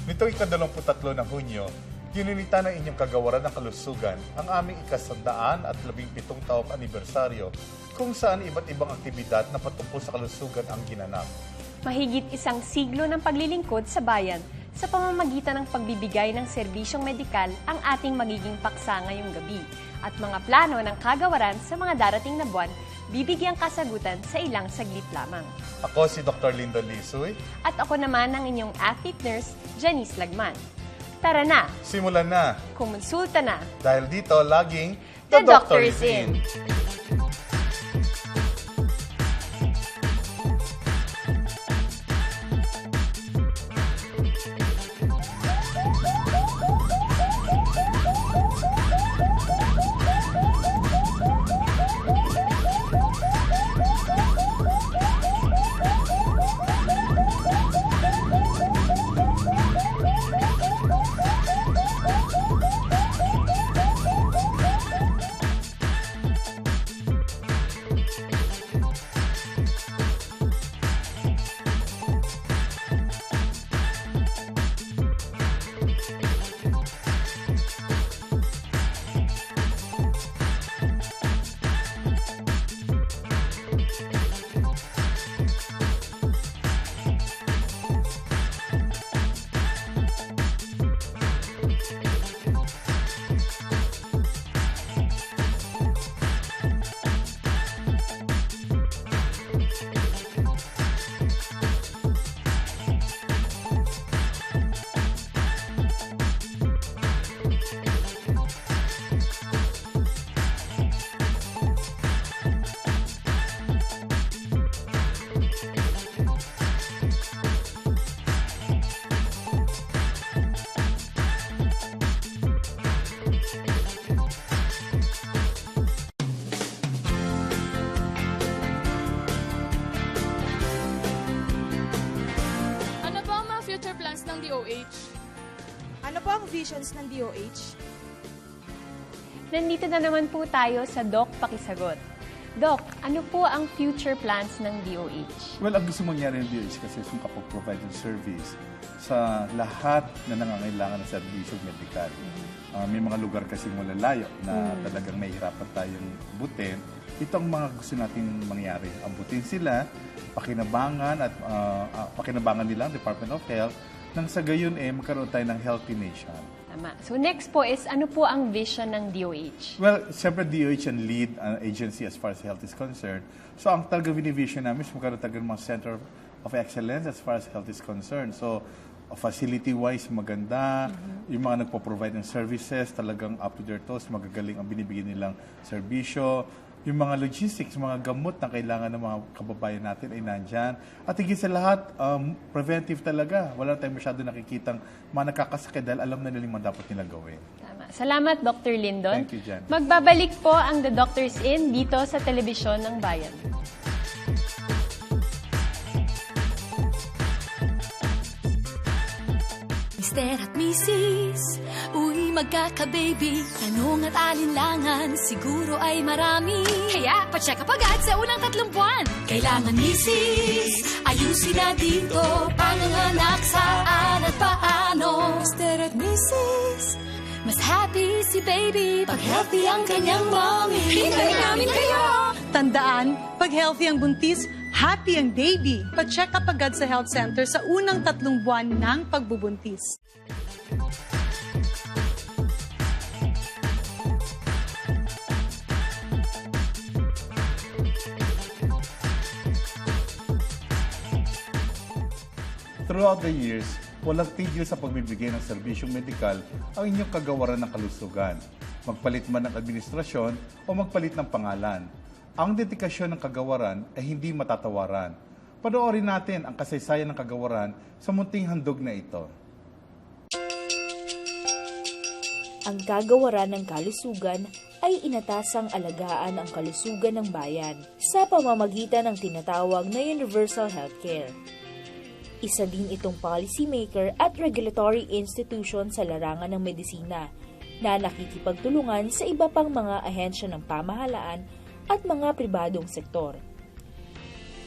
Nitong ika-23 ng Hunyo, ginunita ng inyong kagawaran ng kalusugan ang aming ika-117 taong anibersaryo kung saan iba't ibang aktibidad na patungkol sa kalusugan ang ginanap. Mahigit isang siglo ng paglilingkod sa bayan sa pamamagitan ng pagbibigay ng serbisyong medikal ang ating magiging paksa ngayong gabi at mga plano ng kagawaran sa mga darating na buwan bibigyang kasagutan sa ilang saglit lamang. Ako si Dr. Lyndon Lisoy. At ako naman ang inyong athlete nurse, Janice Lagman. Tara na! Simulan na! Kumonsulta na! Dahil dito, laging The Doctor is in. Ng DOH. Ano po ang visions ng DOH? Nandito na naman po tayo sa Doc Pakisagot. Doc, ano po ang future plans ng DOH? Well, ang gusto mangyari ng DOH kasi is makapag-provide ng service sa lahat na nangangailangan ng serbisyong medikal. May mga lugar kasi malalayo na talagang mahihirapan tayong butin. Ito ang mga gusto natin mangyari. Ambutin sila, pakinabangan at pakinabangan nila ang Department of Health nang sa gayon magkaroon tayo ng healthy nation. Tama. So next po is, ano po ang vision ng DOH? Well, siyempre DOH ang lead agency as far as health is concerned. So ang talagang vision namin is magkaroon tayo ng mga center of excellence as far as health is concerned. So facility-wise maganda, yung mga nagpo-provide ng services talagang up to their toes, magagaling ang binibigyan nilang serbisyo. Yung mga logistics, mga gamot na kailangan ng mga kababayan natin ay nandyan. At higit sa lahat, preventive talaga. Wala tayong masyado nakikitang mga nakakasakit dahil alam na nila mga dapat nila gawin. Tama. Salamat, Dr. Lyndon. Thank you, Jan. Magbabalik po ang The Doctor's In dito sa Telebisyon ng Bayan. Mr. at Mrs. Uy, magkaka-baby. Tanong at alinlangan, siguro ay marami. Kaya, pa-check up agad sa unang 3 buwan. Kailangan, Mrs. Ayusin na dito. Panganganak saan at paano. Mr. at Mrs. Mas happy si baby pag healthy ang kanyang mommy. Hintayin namin kayo! Tandaan, pag healthy ang buntis, happy ang baby. Pa-check up agad sa health center sa unang 3 buwan ng pagbubuntis. Throughout the years, walang tigil sa pagbibigay ng serbisyong medikal ang inyong kagawaran ng kalusugan. Magpalit man ng administrasyon o magpalit ng pangalan. Ang dedikasyon ng kagawaran ay hindi matatawaran. Panoorin natin ang kasaysayan ng kagawaran sa munting handog na ito. Ang kagawaran ng kalusugan ay inatasang alagaan ang kalusugan ng bayan sa pamamagitan ng tinatawag na Universal Healthcare. Isa din itong policymaker at regulatory institution sa larangan ng medisina na nakikipagtulungan sa iba pang mga ahensya ng pamahalaan at mga pribadong sektor.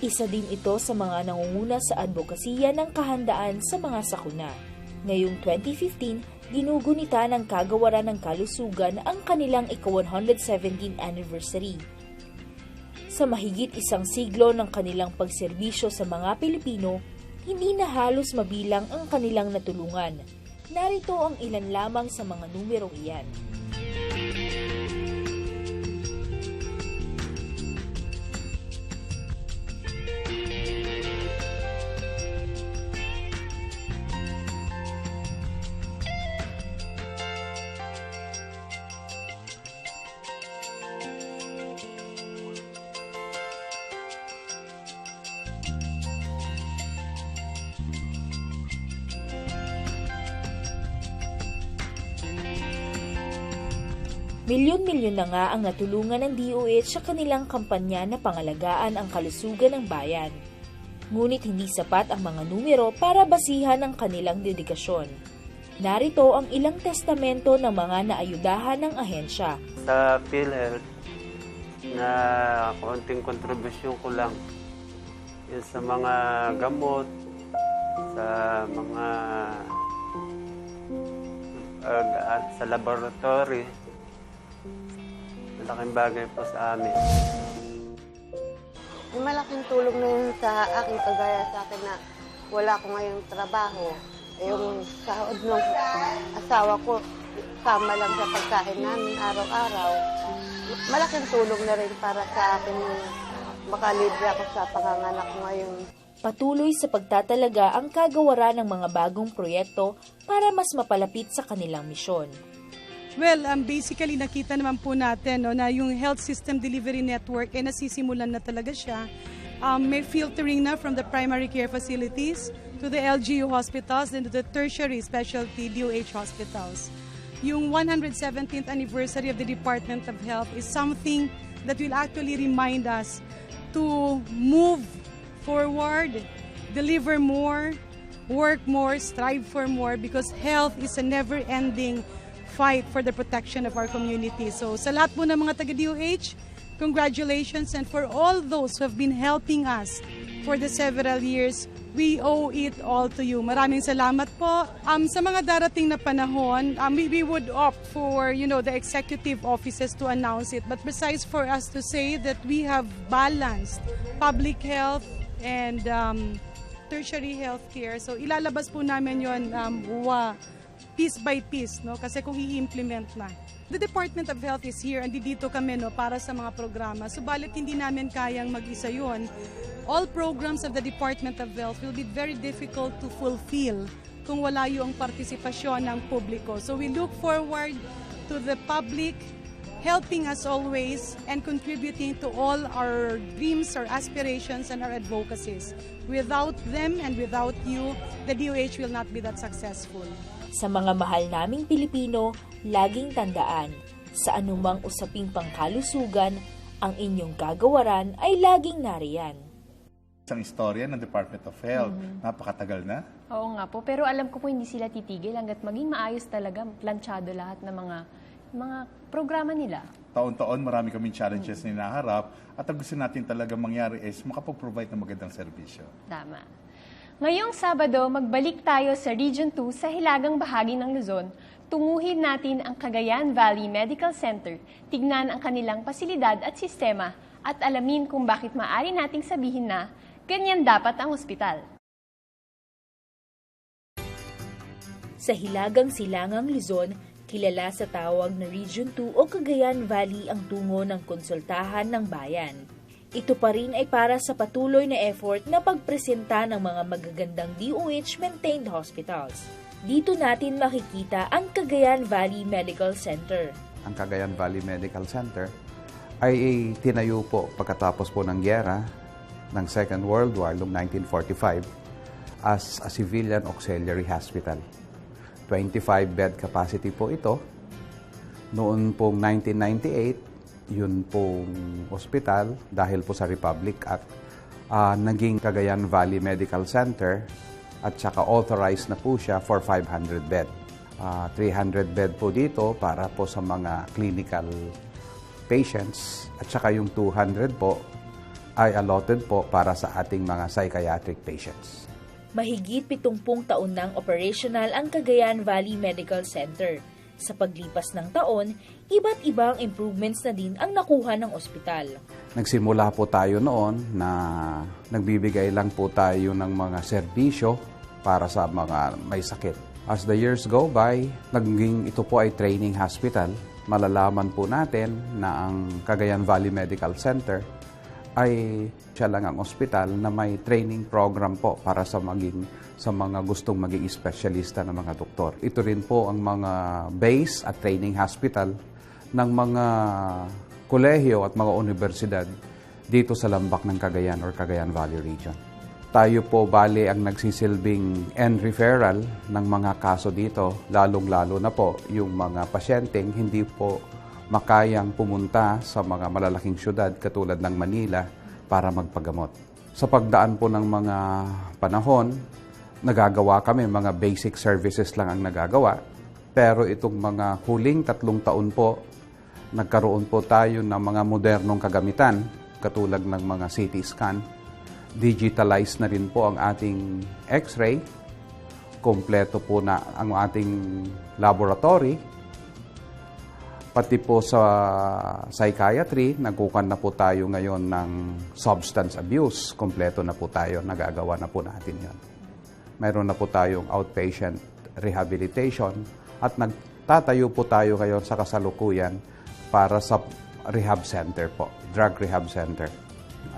Isa din ito sa mga nangunguna sa advokasya ng kahandaan sa mga sakuna. Ngayong 2015, ginugunita ng Kagawaran ng Kalusugan ang kanilang ika-117th anniversary. Sa mahigit isang siglo ng kanilang pagserbisyo sa mga Pilipino, hindi na halos mabilang ang kanilang natulungan. Narito ang ilan lamang sa mga numerong iyan. Milyon-milyon na nga ang natulungan ng DOH sa kanilang kampanya na pangalagaan ang kalusugan ng bayan. Ngunit hindi sapat ang mga numero para basihan ang kanilang dedikasyon. Narito ang ilang testamento ng mga naayudahan ng ahensya. Sa PhilHealth, na konting kontribusyon ko lang yun sa mga gamot, sa mga sa laboratory. Malaking bagay po sa amin. May malaking tulong na yun sa akin, kagaya sa akin na wala ko ngayong trabaho. Yung sahod ng asawa ko, sama lang sa pagkain namin araw-araw. Malaking tulong na rin para sa akin yung makalibre ako sa panganganak ko ngayon. Patuloy sa pagtatalaga ang Kagawaran ng mga bagong proyekto para mas mapalapit sa kanilang misyon. Well, basically nakita naman po natin na yung health system delivery network ay nasisimulan na talaga siya. May filtering na from the primary care facilities to the LGU hospitals and to the tertiary specialty DOH hospitals. Yung 117th anniversary of the Department of Health is something that will actually remind us to move forward, deliver more, work more, strive for more, because health is a never-ending fight for the protection of our community. So sa lahat po ng mga taga-DOH, congratulations, and for all those who have been helping us for the several years, we owe it all to you. Maraming salamat po. Sa mga darating na panahon, we would opt for, the executive offices to announce it. But besides for us to say that we have balanced public health and tertiary health care, so ilalabas po namin yun piece by piece, kasi kung i-implement na. The Department of Health is here, and dito kami para sa mga programa. Subalit hindi namin kayang mag-isa yun. All programs of the Department of Health will be very difficult to fulfill kung wala yung partisipasyon ng publiko. So we look forward to the public helping us always and contributing to all our dreams, our aspirations, and our advocacies. Without them and without you, the DOH will not be that successful. Sa mga mahal naming Pilipino, laging tandaan, sa anumang usaping pangkalusugan, ang inyong Kagawaran ay laging nariyan. Isang istorya ng Department of Health, napakatagal na. Oo nga po, pero alam ko po hindi sila titigil hanggat maging maayos talaga, planchado lahat ng mga programa nila. Taon-taon marami kaming challenges na hinaharap at ang gusto natin talaga mangyari is makapag-provide ng magandang serbisyo. Tama. Ngayong Sabado, magbalik tayo sa Region 2 sa hilagang bahagi ng Luzon. Tunguhin natin ang Cagayan Valley Medical Center, tignan ang kanilang pasilidad at sistema, at alamin kung bakit maaari nating sabihin na ganyan dapat ang ospital. Sa hilagang silangang Luzon, kilala sa tawag na Region 2 o Cagayan Valley ang tungo ng konsultahan ng bayan. Ito pa rin ay para sa patuloy na effort na pagpresenta ng mga magagandang DOH-maintained hospitals. Dito natin makikita ang Cagayan Valley Medical Center. Ang Cagayan Valley Medical Center ay tinayo po pagkatapos po ng gyera ng Second World War noong 1945 as a civilian auxiliary hospital. 25-bed capacity po ito. Noon pong 1998, yun pong ospital, dahil po sa Republic Act, naging Cagayan Valley Medical Center at saka authorized na po siya for 500 bed. 300 bed po dito para po sa mga clinical patients at saka yung 200 po ay allotted po para sa ating mga psychiatric patients. Mahigit 70 taon nang operational ang Cagayan Valley Medical Center. Sa paglipas ng taon, iba't ibang improvements na din ang nakuha ng ospital. Nagsimula po tayo noon na nagbibigay lang po tayo ng mga serbisyo para sa mga may sakit. As the years go by, naging ito po ay training hospital. Malalaman po natin na ang Cagayan Valley Medical Center ay siya lang ang ospital na may training program po para sa mga gustong maging espesyalista ng mga doktor. Ito rin po ang mga base at training hospital ng mga kolehiyo at mga universidad dito sa lambak ng Cagayan or Cagayan Valley Region. Tayo po bali ang nagsisilbing end referral ng mga kaso dito, lalong-lalo na po yung mga pasyenteng hindi po makayang pumunta sa mga malalaking syudad katulad ng Manila para magpagamot. Sa pagdaan po ng mga panahon, nagagawa kami, mga basic services lang ang nagagawa. Pero itong mga huling 3 taon po, nagkaroon po tayo ng mga modernong kagamitan katulad ng mga CT scan. Digitalized na rin po ang ating X-ray. Kompleto po na ang ating laboratory. Pati po sa psychiatry, nagkukan na po tayo ngayon ng substance abuse. Kompleto na po tayo, nagagawa na po natin yon. Mayroon na po tayong outpatient rehabilitation at nagtatayo po tayo ngayon sa kasalukuyan para sa rehab center po, drug rehab center.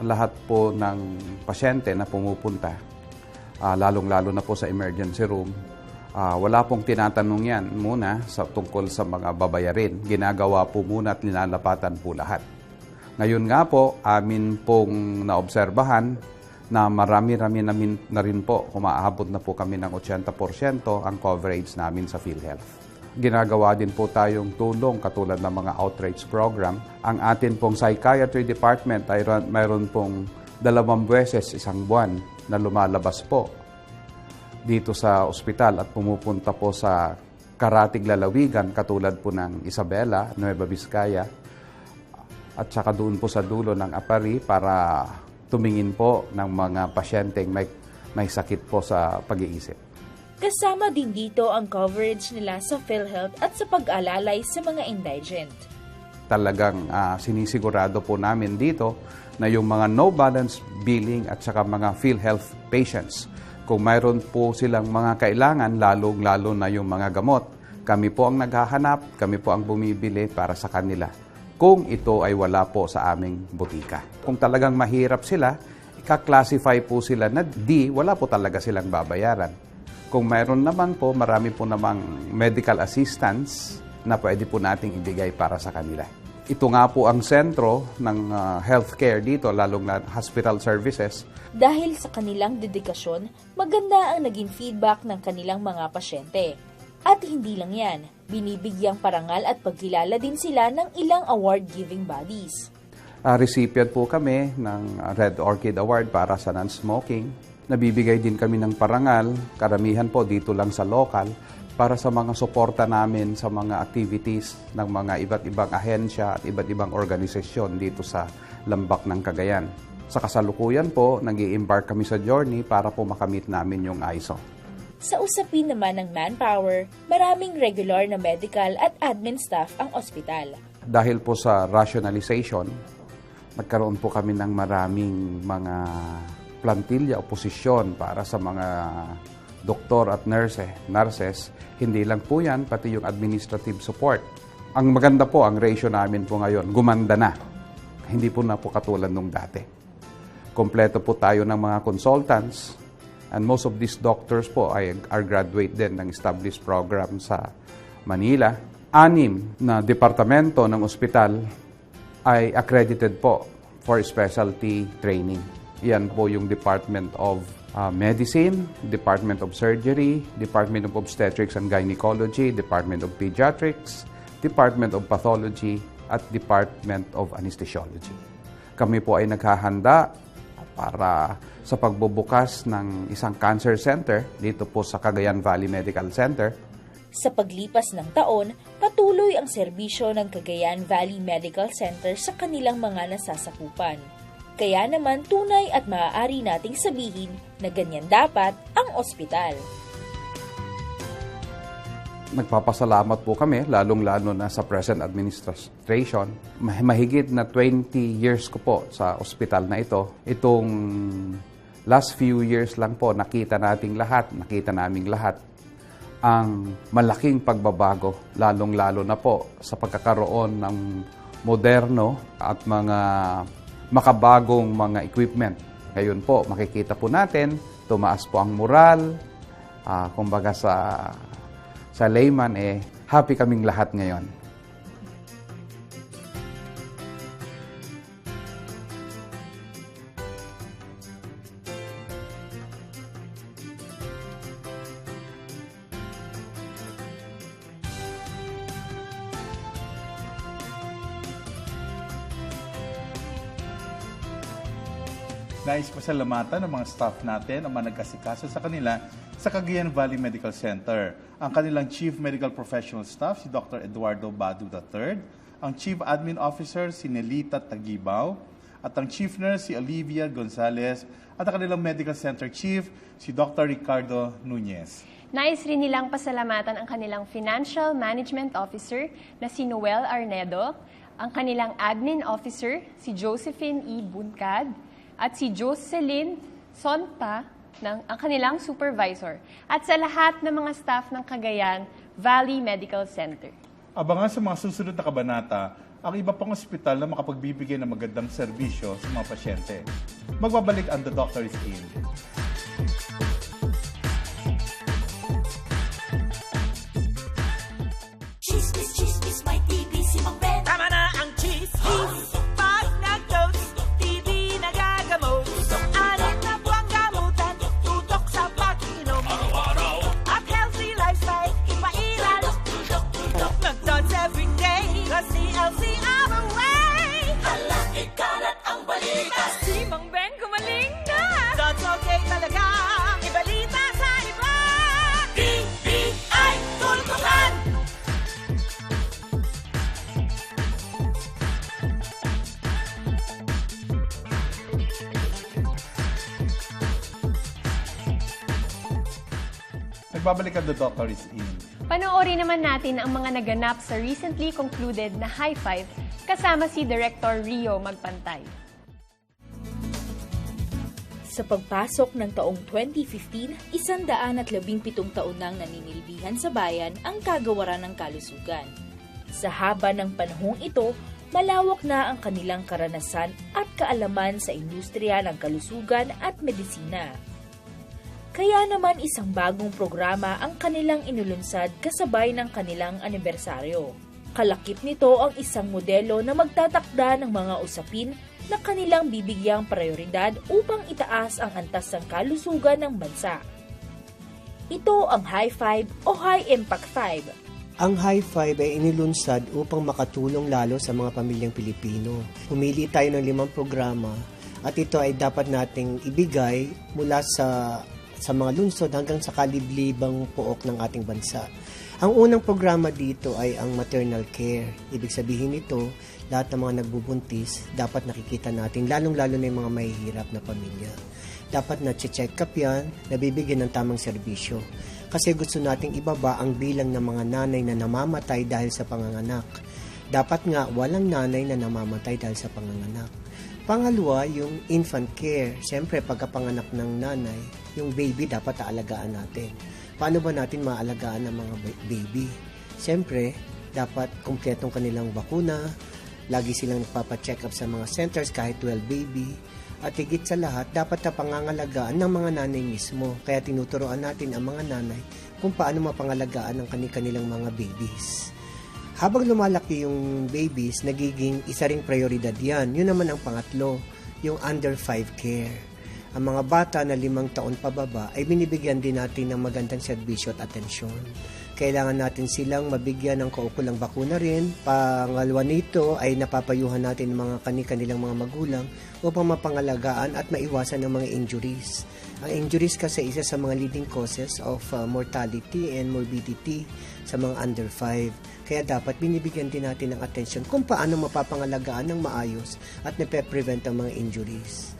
Lahat po ng pasyente na pumupunta, lalong-lalo na po sa emergency room, wala pong tinatanong yan muna tungkol sa mga babayarin. Ginagawa po muna at nilalapatan po lahat. Ngayon nga po, amin pong naobserbahan na marami-rami na rin po, kumaabot na po kami ng 80% ang coverage namin sa PhilHealth. Ginagawa din po tayong tulong katulad ng mga outreach program. Ang atin pong psychiatry department ay mayroon pong 2 beses isang buwan na lumalabas po dito sa ospital at pumupunta po sa karatig lalawigan katulad po ng Isabela, Nueva Vizcaya at saka doon po sa dulo ng Apari para tumingin po ng mga pasyenteng may sakit po sa pag-iisip. Kasama din dito ang coverage nila sa PhilHealth at sa pag-alalay sa mga indigent. Talagang sinisigurado po namin dito na yung mga no-balance billing at saka mga PhilHealth patients, kung mayroon po silang mga kailangan, lalong-lalo na yung mga gamot, kami po ang naghahanap, kami po ang bumibili para sa kanila. Kung ito ay wala po sa aming butika. Kung talagang mahirap sila, ika-classify po sila na D, wala po talaga silang babayaran. Kung mayroon naman po, marami po namang medical assistance na pwede po nating ibigay para sa kanila. Ito nga po ang sentro ng healthcare dito, lalong na hospital services. Dahil sa kanilang dedikasyon, maganda ang naging feedback ng kanilang mga pasyente. At hindi lang yan, binibigyang parangal at pagkilala din sila ng ilang award-giving bodies. Recipient po kami ng Red Orchid Award para sa non-smoking. Nabibigay din kami ng parangal, karamihan po dito lang sa local, para sa mga suporta namin sa mga activities ng mga iba't ibang ahensya at iba't ibang organisasyon dito sa lambak ng Cagayan. Sa kasalukuyan po, nag-i-embark kami sa journey para po makamit namin yung ISO. Sa usapin naman ng manpower, maraming regular na medical at admin staff ang ospital. Dahil po sa rationalization, nagkaroon po kami ng maraming mga plantilla o posisyon para sa mga doktor at nurses. Hindi lang po yan, pati yung administrative support. Ang maganda po, ang ratio namin po ngayon, gumanda na. Hindi po na po katulad nung dati. Kompleto po tayo ng mga consultants, and most of these doctors po are graduate din ng established program sa Manila. 6 na departamento ng ospital ay accredited po for specialty training. Yan po yung Department of Medicine, Department of Surgery, Department of Obstetrics and Gynecology, Department of Pediatrics, Department of Pathology, at Department of Anesthesiology. Kami po ay naghahanda para sa pagbubukas ng isang cancer center dito po sa Cagayan Valley Medical Center. Sa paglipas ng taon, patuloy ang serbisyo ng Cagayan Valley Medical Center sa kanilang mga nasasakupan. Kaya naman tunay at maaari nating sabihin na ganyan dapat ang ospital. Nagpapasalamat po kami, lalong-lalo na sa present administration. Mahigit na 20 years ko po sa ospital na ito. Itong last few years lang po, nakita naming lahat ang malaking pagbabago, lalong-lalo na po sa pagkakaroon ng moderno at mga makabagong mga equipment. Ngayon po, makikita po natin, tumaas po ang moral, kumbaga sa layman, happy kaming lahat ngayon. Nais pasalamatan ng mga staff natin ang mga nagkasikaso sa kanila sa Cagayan Valley Medical Center. Ang kanilang Chief Medical Professional Staff, si Dr. Eduardo Badu III, ang Chief Admin Officer, si Nelita Tagibaw, at ang Chief Nurse, si Olivia Gonzalez, at ang kanilang Medical Center Chief, si Dr. Ricardo Nunez. Nais rin nilang pasalamatan ang kanilang Financial Management Officer na si Noel Arnedo, ang kanilang Admin Officer, si Josephine E. Buncad, at si Jocelyn Sonpa, ang kanilang supervisor, at sa lahat ng mga staff ng Cagayan Valley Medical Center. Abangan sa mga susunod na kabanata ang iba pang ospital na makapagbibigay ng magandang serbisyo sa mga pasyente. Magbabalik ang The Doctor is In. Chismis, may TV si Mang Ben. Tama na ang chismis. Pag nag-toast, TV nagagamot. Anin na buwang gamutan, tutok sa pag-inom. At healthy lifestyle, ipairal. Mag-tots everyday, kasi LC our way. Hala, ikalat ang balita. Si Mang Ben gumaling na. Tots okay talaga, ibalita sa iba. TVI, tultukan. Nagbabalik ang The Doctor is In. Panoorin naman natin ang mga naganap sa recently concluded na High Five kasama si Director Rio Magpantay. Sa pagpasok ng taong 2015, 117 taon nang naninilbihan sa bayan ang kagawaran ng kalusugan. Sa haba ng panahong ito, malawak na ang kanilang karanasan at kaalaman sa industriya ng kalusugan at medisina. Kaya naman isang bagong programa ang kanilang inulunsad kasabay ng kanilang anibersaryo. Kalakip nito ang isang modelo na magtatakda ng mga usapin na kanilang bibigyang prioridad upang itaas ang antas ng kalusugan ng bansa. Ito ang High Five o High Impact 5. Ang High Five ay inilunsad upang makatulong lalo sa mga pamilyang Pilipino. Pumili tayo ng 5 programa at ito ay dapat nating ibigay mula sa mga lungsod hanggang sa kaliblibang pook ng ating bansa. Ang unang programa dito ay ang maternal care. Ibig sabihin nito, lahat ng mga nagbubuntis, dapat nakikita natin, lalong-lalo na yung mga mahihirap na pamilya. Dapat na-check up yan, nabibigyan ng tamang serbisyo. Kasi gusto nating ibaba ang bilang ng mga nanay na namamatay dahil sa panganganak. Dapat nga walang nanay na namamatay dahil sa panganganak. Pangalawa, yung infant care. Siyempre, pagkapanganak ng nanay, yung baby dapat aalagaan natin. Paano ba natin maalagaan ang mga baby? Siyempre, dapat kumpletong kanilang bakuna, lagi silang nagpapacheck up sa mga centers kahit 12 baby, at higit sa lahat, dapat na pangangalagaan ng mga nanay mismo. Kaya tinuturoan natin ang mga nanay kung paano mapangalagaan ang kanilang mga babies. Habang lumalaki yung babies, nagiging isa ring prioridad yan. Yun naman ang pangatlo, yung under 5 care. Ang mga bata na 5 taon pababa ay binibigyan din natin ng magandang serbisyo at atensyon. Kailangan natin silang mabigyan ng kaukulang bakuna rin. Pangalawa nito ay napapayuhan natin ng mga kanilang mga magulang upang mapangalagaan at maiwasan ng mga injuries. Ang injuries kasi isa sa mga leading causes of mortality and morbidity sa mga under 5. Kaya dapat binibigyan din natin ng attention kung paano mapapangalagaan ng maayos at nape-prevent ang mga injuries.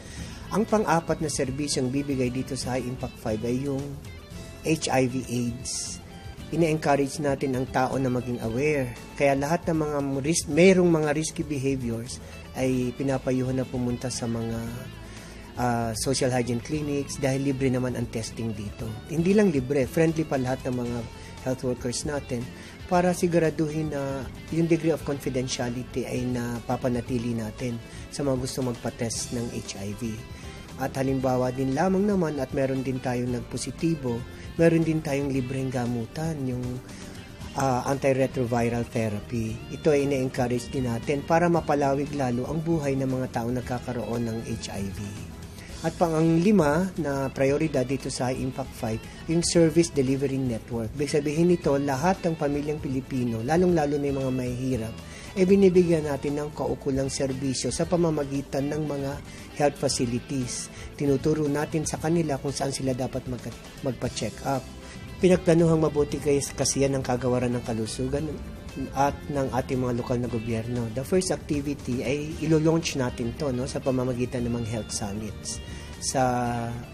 Ang pang-apat na serbisyong bibigay dito sa High Impact 5 ay yung HIV/AIDS. Ina-encourage natin ang tao na maging aware. Kaya lahat ng mga mayroong mga risky behaviors ay pinapayuhan na pumunta sa mga social hygiene clinics dahil libre naman ang testing dito. Hindi lang libre, friendly pa lahat ng mga health workers natin para siguraduhin na yung degree of confidentiality ay napapanatili natin sa mga gusto magpa-test ng HIV. At halimbawa din lamang naman at meron din tayong nagpositibo, meron din tayong libreng gamutan, yung antiretroviral therapy. Ito ay ina-encourage din natin para mapalawig lalo ang buhay ng mga taong nagkakaroon ng HIV. At pang-5 na prioridad dito sa High Impact 5, yung Service Delivery Network. Ibig sabihin nito, lahat ng pamilyang Pilipino, lalong-lalo na yung mga mahihirap, binibigyan natin ng kaukulang serbisyo sa pamamagitan ng mga health facilities. Tinuturo natin sa kanila kung saan sila dapat magpa-check up. Pinagplanuhang mabuti kasi yan ng kagawaran ng kalusugan at ng ating mga lokal na gobyerno. The first activity ay ilo-launch natin to sa pamamagitan ng mga health summits. Sa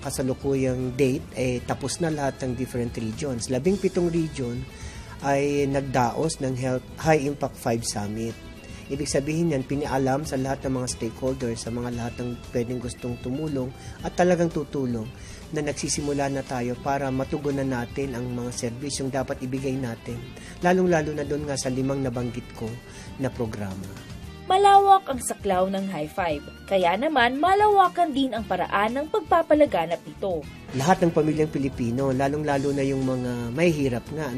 kasalukuyang date, tapos na lahat ng different regions. 17 region ay nagdaos ng High Impact 5 Summit. Ibig sabihin yan, pinialam sa lahat ng mga stakeholders, sa mga lahat ng pwedeng gustong tumulong at talagang tutulong na nagsisimula na tayo para matugunan natin ang mga serbisyong dapat ibigay natin, lalong-lalo na doon nga sa 5 nabanggit ko na programa. Malawak ang saklaw ng High Five, kaya naman malawakan din ang paraan ng pagpapalaganap nito. Lahat ng pamilyang Pilipino, lalong-lalo na yung mga mahihirap nga,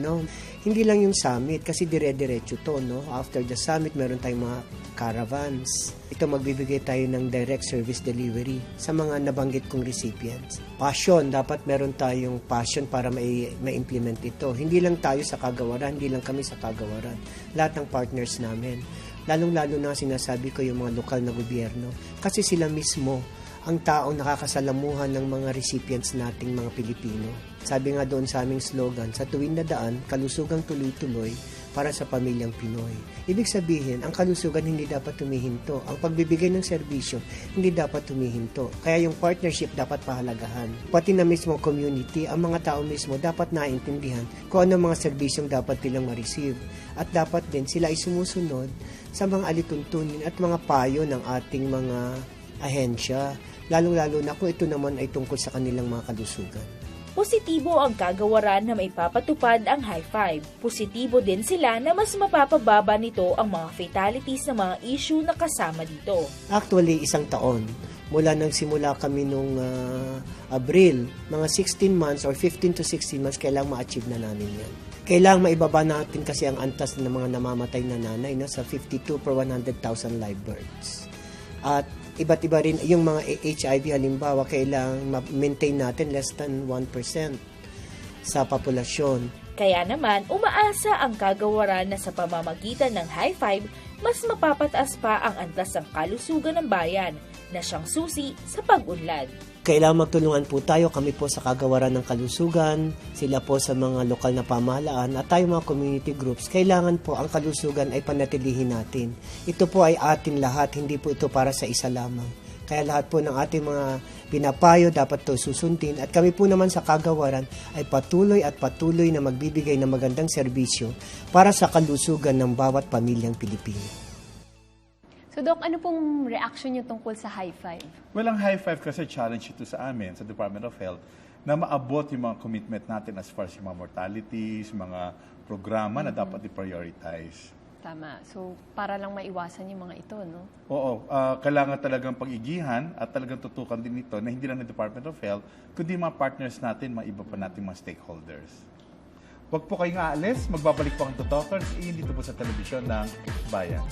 Hindi lang yung summit kasi dire-diretso to, After the summit, meron tayong mga caravans. Ito magbibigay tayo ng direct service delivery sa mga nabanggit kong recipients. Passion, dapat meron tayong passion para ma-implement ito. Hindi lang tayo sa kagawaran, hindi lang kami sa kagawaran. Lahat ng partners namin. Lalong-lalo na sinasabi ko yung mga lokal na gobyerno kasi sila mismo ang taong nakakasalamuhan ng mga recipients nating mga Pilipino. Sabi nga doon sa aming slogan, sa tuwing na daan, kalusugang tuloy-tuloy para sa pamilyang Pinoy. Ibig sabihin, ang kalusugan hindi dapat tumihinto. Ang pagbibigay ng serbisyo hindi dapat tumihinto. Kaya yung partnership dapat pahalagahan. Pati na mismo community, ang mga tao mismo dapat naintindihan kung ano mga serbisyong dapat nilang ma-receive. At dapat din sila ay sumusunod sa mga alituntunin at mga payo ng ating mga ahensya, lalong-lalo na kung ito naman ay tungkol sa kanilang mga kalusugan. Positibo ang kagawaran na maipapatupad ang High Five. Positibo din sila na mas mapapababa nito ang mga fatalities na mga issue na kasama dito. Actually, 1 taon. Mula nang simula kami nung Abril, mga 16 months or 15 to 16 months, kailangang ma-achieve na namin yan. Kailangang maibaba natin kasi ang antas ng mga namamatay na nanay sa 52 per 100,000 live births. At iba't iba rin yung mga HIV halimbawa, kailangang ma-maintain natin less than 1% sa populasyon. Kaya naman, umaasa ang kagawaran na sa pamamagitan ng High Five, mas mapapataas pa ang antas ng kalusugan ng bayan na siyang susi sa pag-unlad. Kailangan magtulungan po tayo, kami po sa kagawaran ng kalusugan, sila po sa mga lokal na pamahalaan at tayo mga community groups. Kailangan po ang kalusugan ay panatilihin natin. Ito po ay atin lahat, hindi po ito para sa isa lamang. Kaya lahat po ng ating mga pinapayo dapat to susundin at kami po naman sa kagawaran ay patuloy na magbibigay ng magandang serbisyo para sa kalusugan ng bawat pamilyang Pilipino. So, Doc, ano pong reaction niyo tungkol sa High Five? Well, ang High Five kasi challenge ito sa amin, sa Department of Health, na maabot yung mga commitment natin as far as yung mga mortalities, mga programa na dapat i-prioritize. Tama. So, para lang maiwasan yung mga ito, Oo. Kailangan talagang pag-igihan at talagang tutukan din ito na hindi lang ng Department of Health, kundi mga partners natin, mga iba pa nating mga stakeholders. Huwag po kayong aalis. Magbabalik po ang Tutokers. Dito po sa telebisyon ng Bayan.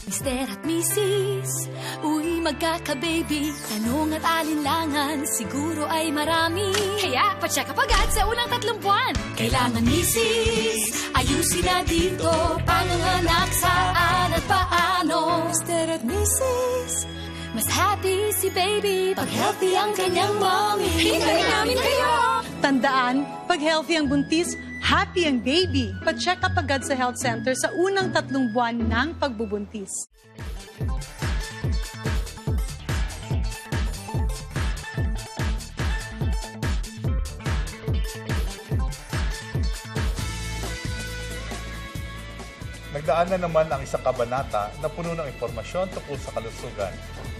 Mr. at Mrs. Uy, magkaka-baby. Tanong at alinlangan, siguro ay marami. Kaya, pa-check up agad sa unang 3 buwan. Kailangan, Mrs. Ayusin na dito, panganganak saan at paano. plano. Mr. at Mrs. Mas happy si baby pag healthy ang kanyang mommy. Hintayin namin kayo! Tandaan, pag healthy ang buntis, happy ang baby. Pa-check up agad sa health center sa unang 3 buwan ng pagbubuntis. Nagdaan na naman ang isang kabanata na puno ng impormasyon tungkol sa kalusugan.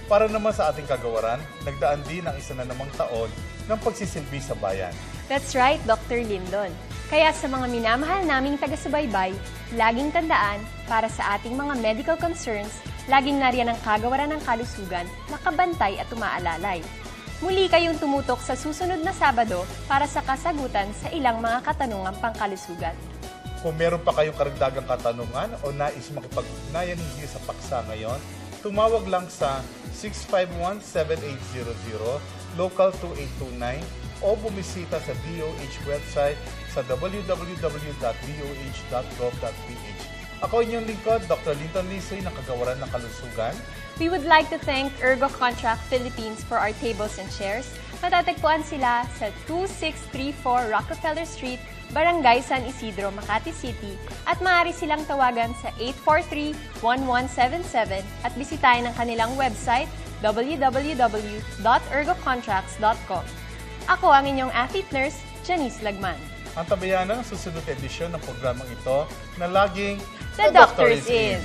Para naman sa ating kagawaran, nagdaan din ang isa na namang taon ng pagsisilbi sa bayan. That's right, Dr. Lindon. Kaya sa mga minamahal naming taga-subaybay, laging tandaan, para sa ating mga medical concerns, laging nariyan ang kagawaran ng kalusugan, nakabantay at umaalalay. Muli kayong tumutok sa susunod na Sabado para sa kasagutan sa ilang mga katanungang pangkalusugan. Kung meron pa kayong karagdagang katanungan o nais makipag-ugnayan hindi sa paksa ngayon, tumawag lang sa 651-7800, local 2829, o bumisita sa DOH website sa www.doh.gov.ph. Ako inyong lingkod, Dr. Linton Lisoy ng Kagawaran ng Kalusugan. We would like to thank Ergo Contract Philippines for our tables and chairs. Matatagpuan sila sa 2634 Rockefeller Street, Barangay San Isidro, Makati City, at maaari silang tawagan sa 843-1177 at bisitahin ang kanilang website www.ergocontracts.com. Ako ang inyong athlete nurse, Janice Lagman. Ang tabayanan ng susunod edisyon ng programang ito na laging The Doctor is In.